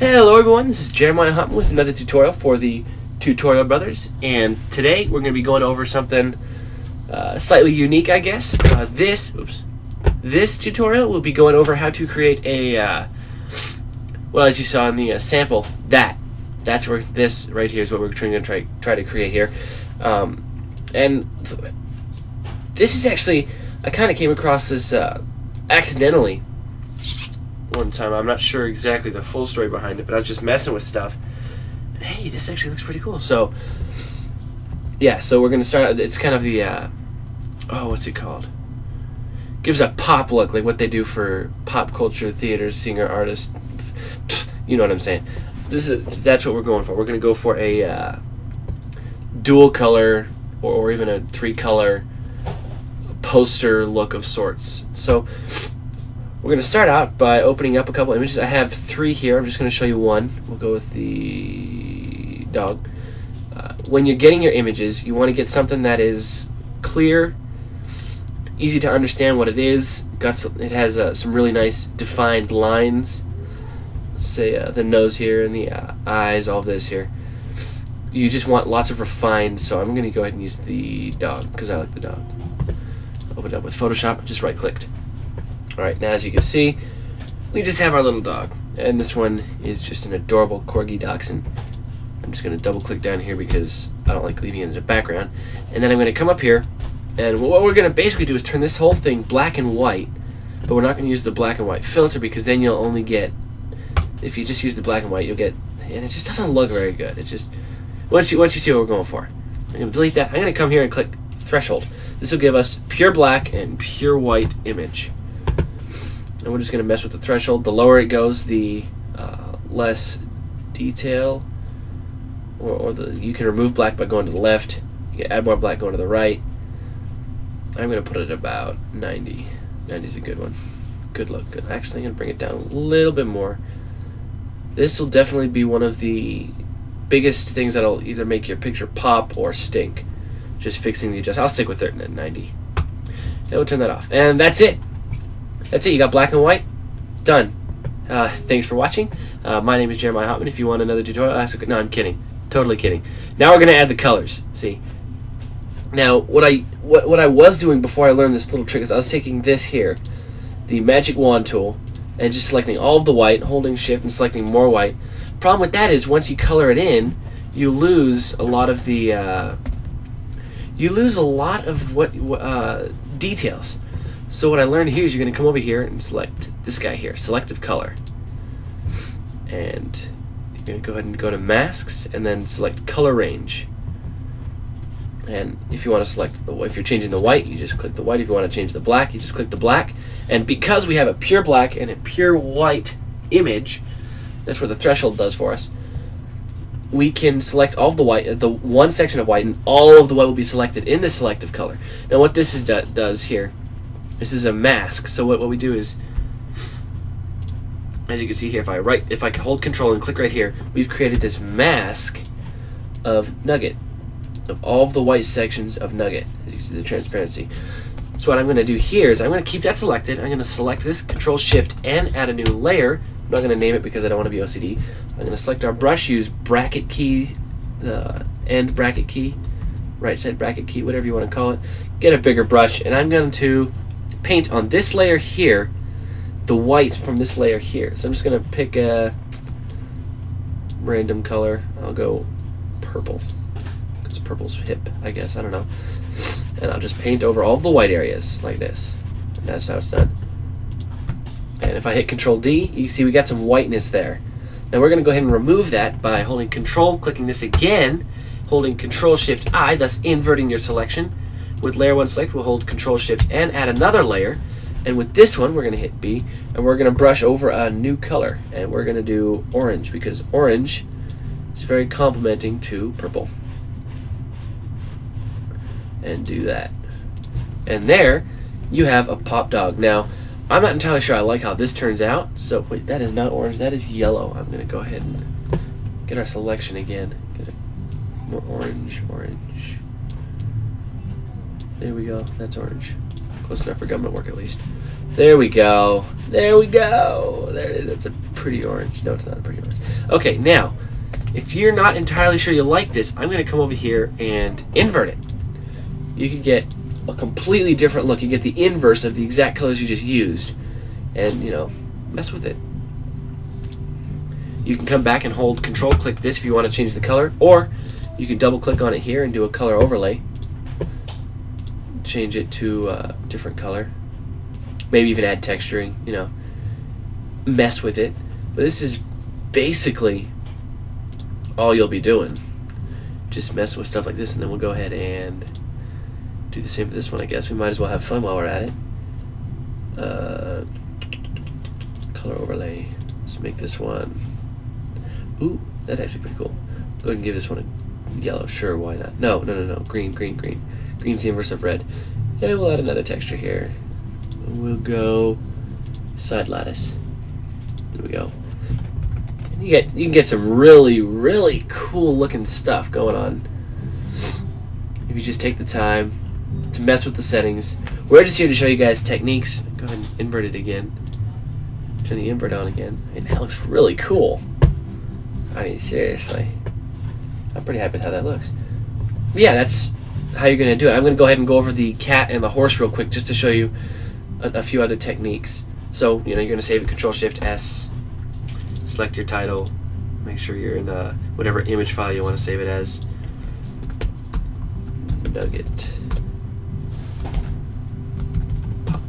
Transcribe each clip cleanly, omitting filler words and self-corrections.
Hello everyone, this is Jeremiah Hutton with another tutorial for the Tutorial Brothers, and today we're going to be going over something slightly unique, I guess. This tutorial will be going over how to create a, well, as you saw in the sample, that's where this right here is what we're going to try to create here. And this is actually, I kind of came across this accidentally one time. I'm not sure exactly the full story behind it, but I was just messing with stuff. And hey, this actually looks pretty cool. So, yeah, so we're going to start out. It's kind of the, what's it called? Gives a pop look, like what they do for pop culture, theater, singer, artist. You know what I'm saying. That's what we're going for. We're going to go for a dual color or even a 3-color poster look of sorts. So we're going to start out by opening up a couple images. I have 3 here. I'm just going to show you one. We'll go with the dog. When you're getting your images, you want to get something that is clear, easy to understand what it is. It has some really nice defined lines. Say the nose here and the eyes, all of this here. You just want lots of refined, so I'm going to go ahead and use the dog because I like the dog. Open it up with Photoshop, just right-clicked. Alright, now as you can see, we just have our little dog. And this one is just an adorable Corgi Dachshund. I'm just going to double-click down here because I don't like leaving it in the background. And then I'm going to come up here, and what we're going to basically do is turn this whole thing black and white. But we're not going to use the black and white filter because then you'll only get, if you just use the black and white, you'll get, and it just doesn't look very good. It just, once you see what we're going for. I'm going to delete that. I'm going to come here and click Threshold. This will give us pure black and pure white image. And we're just going to mess with the threshold. The lower it goes, the less detail, or you can remove black by going to the left. You can add more black going to the right. I'm going to put it at about 90. 90 is a good one. Good look. Good. Actually, I'm going to bring it down a little bit more. This will definitely be one of the biggest things that'll either make your picture pop or stink. Just fixing the adjust. I'll stick with it at 90. Then we'll turn that off. And that's it. That's it. You got black and white. Done. Thanks for watching. My name is Jeremiah Hotman. If you want another tutorial, no, I'm kidding. Totally kidding. Now we're going to add the colors. See? Now, what I was doing before I learned this little trick is I was taking this here, the magic wand tool, and just selecting all of the white, holding shift and selecting more white. Problem with that is once you color it in, you lose a lot of the details. So what I learned here is you're going to come over here and select this guy here, selective color. And you're going to go ahead and go to masks and then select color range. And if you want to select, if you're changing the white, you just click the white. If you want to change the black, you just click the black. And because we have a pure black and a pure white image, that's what the threshold does for us. We can select all of the white, the one section of white, and all of the white will be selected in the selective color. Now what this does here, this is a mask. So what we do is, as you can see here, if I hold Control and click right here, we've created this mask of Nugget, of all of the white sections of Nugget. As you see the transparency. So what I'm going to do here is I'm going to keep that selected. I'm going to select this, Control Shift, and add a new layer. I'm not going to name it because I don't want to be OCD. I'm going to select our brush, use bracket key, end bracket key, right side bracket key, whatever you want to call it. Get a bigger brush, and I'm going to paint on this layer here the white from this layer here. So I'm just going to pick a random color. I'll go purple because purple's hip, I guess. I don't know. And I'll just paint over all of the white areas like this. And that's how it's done. And if I hit Control D, you see we got some whiteness there. Now we're going to go ahead and remove that by holding Control, clicking this again, holding Control Shift I, thus inverting your selection. With layer 1 select, we'll hold Control Shift and add another layer. And with this one, we're going to hit B, and we're going to brush over a new color. And we're going to do orange, because orange is very complementing to purple. And do that. And there, you have a pop dog. Now, I'm not entirely sure I like how this turns out. So, wait, that is not orange, that is yellow. I'm going to go ahead and get our selection again. Get it more orange. There we go, that's orange. Close enough for government work at least. There we go. There we go. There it is. That's a pretty orange. No, it's not a pretty orange. Okay, now, if you're not entirely sure you like this, I'm going to come over here and invert it. You can get a completely different look. You get the inverse of the exact colors you just used, and, you know, mess with it. You can come back and hold Control, click this if you want to change the color, or you can double click on it here and do a color overlay. Change it to a different color. Maybe even add texturing, you know, mess with it. But this is basically all you'll be doing. Just mess with stuff like this, and then we'll go ahead and do the same for this one, I guess. We might as well have fun while we're at it. Color overlay. Let's make this one. Ooh, that's actually pretty cool. Go ahead and give this one a yellow. Sure, why not? No. Green. Green's the inverse of red. And we'll add another texture here. We'll go side lattice. There we go. And you can get some really cool looking stuff going on if you just take the time to mess with the settings. We're just here to show you guys techniques. Go ahead and invert it again. Turn the invert on again. I mean, that looks really cool. I mean, seriously. I'm pretty happy with how that looks. But yeah, that's how you're going to do it. I'm going to go ahead and go over the cat and the horse real quick just to show you a few other techniques. So, you know, you're going to save it, Control-Shift-S. Select your title. Make sure you're in whatever image file you want to save it as. Nugget. Pop.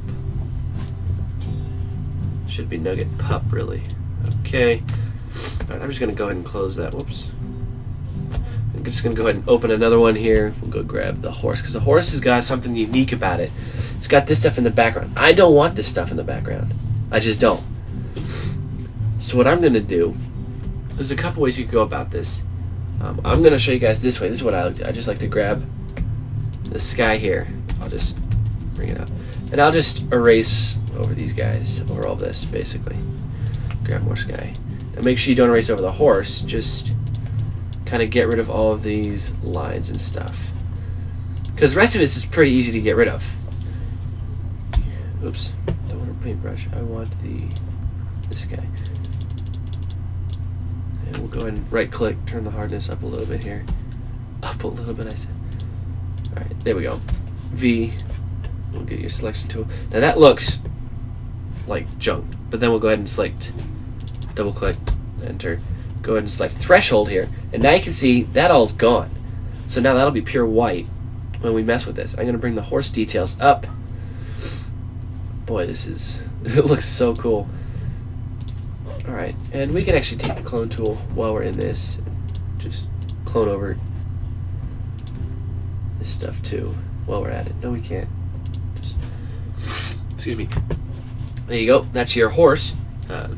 Should be Nugget Pup, really. Okay. All right, I'm just going to go ahead and close that. Whoops. I'm just going to go ahead and open another one here. We'll go grab the horse, because the horse has got something unique about it. It's got this stuff in the background. I don't want this stuff in the background. I just don't. So what I'm going to do, there's a couple ways you can go about this. I'm going to show you guys this way. This is what I like to do. I just like to grab the sky here. I'll just bring it up. And I'll just erase over these guys, over all this, basically. Grab more sky. Now make sure you don't erase over the horse. Just kind of get rid of all of these lines and stuff. Because the rest of this is pretty easy to get rid of. Oops. Don't want a paintbrush. I want this guy. And we'll go ahead and right click, turn the hardness up a little bit here. Up a little bit, I said. Alright, there we go. V. We'll get your selection tool. Now that looks like junk. But then we'll go ahead and select, double click, enter. Go ahead and select threshold here. And now you can see that all's gone. So now that'll be pure white when we mess with this. I'm going to bring the horse details up. Boy, this is, it looks so cool. Alright, and we can actually take the clone tool while we're in this. Just clone over this stuff too while we're at it. No, we can't. Just, excuse me. There you go. That's your horse.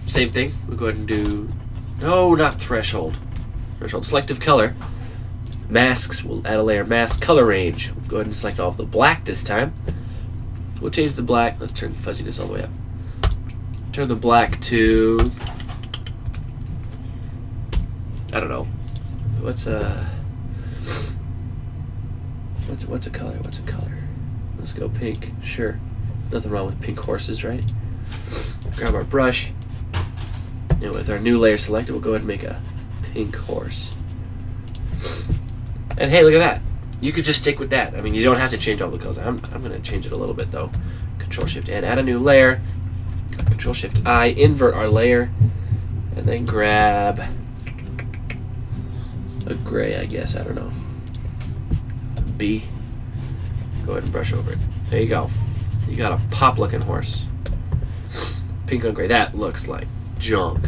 Same thing. We'll go ahead and do, no, not threshold. Threshold. Selective color. Masks. We'll add a layer. Mask color range. We'll go ahead and select all of the black this time. We'll change the black. Let's turn the fuzziness all the way up. Turn the black to, I don't know. What's a color? What's a color? Let's go pink. Sure. Nothing wrong with pink horses, right? Grab our brush. And with our new layer selected, we'll go ahead and make a pink horse. And hey, look at that. You could just stick with that. I mean, you don't have to change all the colors. I'm going to change it a little bit, though. Control-Shift-N, add a new layer. Control-Shift-I, invert our layer. And then grab a gray, I guess. I don't know. B. Go ahead and brush over it. There you go. You got a pop-looking horse. Pink on gray. That looks like junk.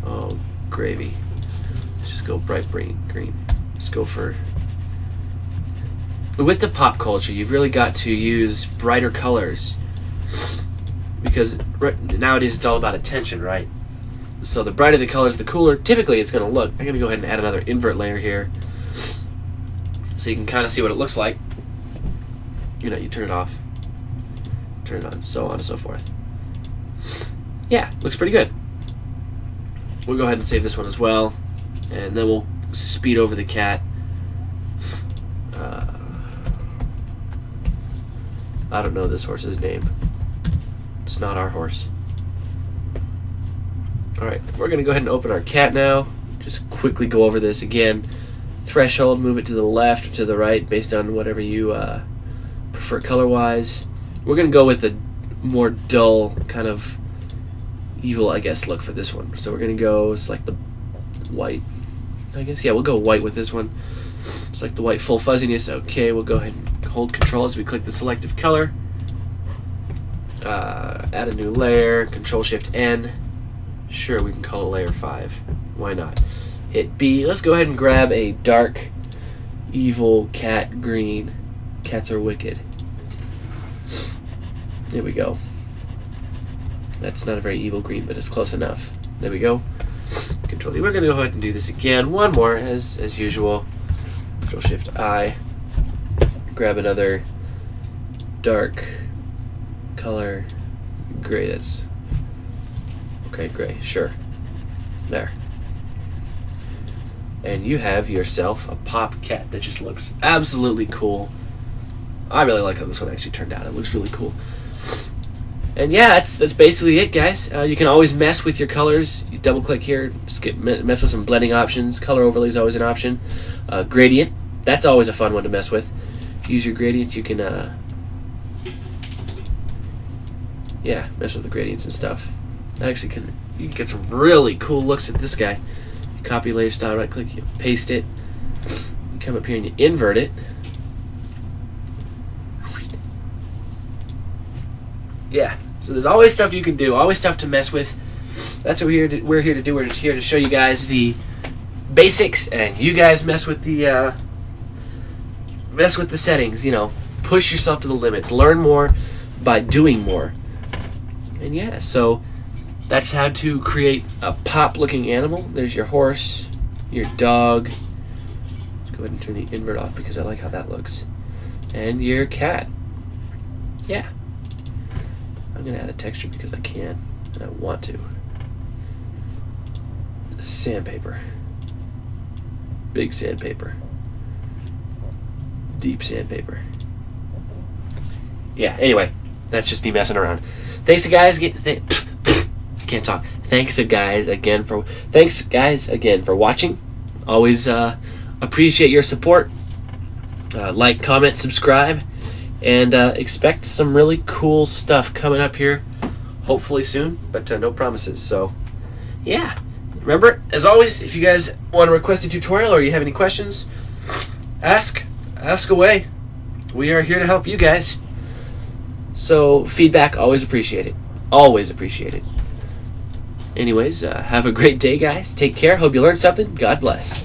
Oh, gravy. Let's just go bright green. Let's go for... With the pop culture, you've really got to use brighter colors. Because nowadays it's all about attention, right? So the brighter the colors, the cooler typically it's going to look. I'm going to go ahead and add another invert layer here. So you can kind of see what it looks like. You know, you turn it off, turn it on, so on and so forth. Yeah, looks pretty good. We'll go ahead and save this one as well. And then we'll speed over the cat. I don't know this horse's name. It's not our horse. Alright, we're going to go ahead and open our cat now. Just quickly go over this again. Threshold, move it to the left or to the right based on whatever you prefer color-wise. We're going to go with a more dull, kind of evil, I guess, look for this one. So we're going to go select the white, I guess. Yeah, we'll go white with this one. Select the white full fuzziness. Okay, we'll go ahead and hold Control as we click the selective color. Add a new layer, Control-Shift-N. Sure, we can call it layer 5. Why not? Hit B. Let's go ahead and grab a dark, evil cat green. Cats are wicked. There we go. That's not a very evil green, but it's close enough. There we go. Control D. We're going to go ahead and do this again. One more, as usual. Control-Shift-I. Grab another dark color. Gray, that's... Okay, gray, sure. There. And you have yourself a pop cat that just looks absolutely cool. I really like how this one actually turned out. It looks really cool. And yeah, that's basically it, guys. You can always mess with your colors. You double click here, mess with some blending options. Color overlay is always an option. Gradient, that's always a fun one to mess with. If you use your gradients, you can yeah, mess with the gradients and stuff. Actually, you can get some really cool looks at this guy. You copy layer style, right click, you paste it. You come up here and you invert it. Yeah, so there's always stuff you can do, always stuff to mess with. That's what we're here to do. We're just here to show you guys the basics, and you guys mess with the settings. You know, push yourself to the limits. Learn more by doing more. And yeah, so that's how to create a pop-looking animal. There's your horse, your dog. Let's go ahead and turn the invert off because I like how that looks. And your cat. Yeah. I'm going to add a texture because I can, and I want to. Sandpaper. Big sandpaper. Deep sandpaper. Yeah, anyway, that's just me messing around. Thanks, guys. I can't talk. Thanks, guys, again for watching. Always appreciate your support. Like, comment, subscribe, and expect some really cool stuff coming up here, hopefully soon, but no promises. So, yeah. Remember, as always, if you guys want to request a tutorial or you have any questions, ask away. We are here to help you guys. So feedback, always appreciated. Always appreciated. Anyways, have a great day, guys. Take care. Hope you learned something. God bless.